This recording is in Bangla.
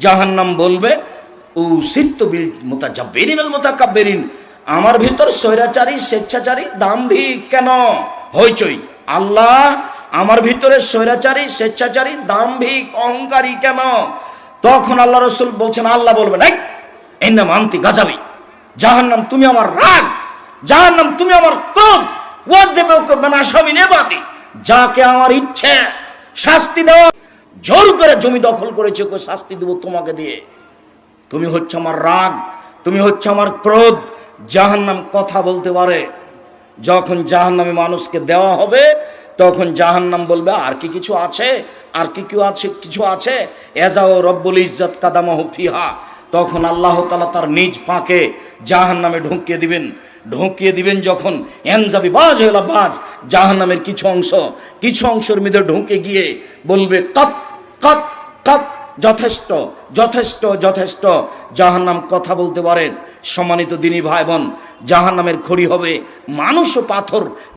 জাহান্নাম বলবে উসিরতু বিল মুতাজাব্বিরিন আল মুতাকাব্বিরিন, আমার ভিতর স্বৈরাচারী স্বেচ্ছাচারী দাম্ভিক কেন হইচই? আল্লাহ, আমার ভিতরে স্বৈরাচারী স্বেচ্ছাচারী দাম্ভিক অহংকারী কেন? তখন আল্লাহ রাসূল বলছেন, আল্লাহ বলবেন, এই ইন্নামা আনতি গাযাবি, জাহান্নাম তুমি আমার রাগ, জাহান্নাম তুমি আমার ক্রোধ, ওয়াযিবুকা মান আশামিন ইবাদি, যাকে আমার ইচ্ছে শাস্তি দেওয়া, জোর করে জমি দখল করেছে, ওকে শাস্তি দেব তোমাকে দিয়ে। তুমি হচ্ছে আমার রাগ, তুমি হচ্ছে আমার ক্রোধ। জাহান্নাম কথা বলতে পারে। যখন জাহান্নামে মানুষকে দেওয়া হবে তখন জাহান্নাম বলবে, আর কি কিছু আছে, আর কি কেউ আছে, কিছু আছে? এজাও রব্বুল ইজ্জত কাদামাহু ফিহা, তখন আল্লাহ তাআলা তার নিজ পাকে জাহান্নামে ঢুকিয়ে দিবেন। যখন এনজাবি বাজ হইলা বাজ, জাহান্নামের কিছু অংশের মধ্যে ঢুকে গিয়ে বলবে, কত কত কত, যথেষ্ট যথেষ্ট যথেষ্ট। জাহান্নাম কথা বলতে পারে। সম্মানিত দিনী ভাই বোন, জাহান্নামের খড়ি হবে মানুষ ও পাথর।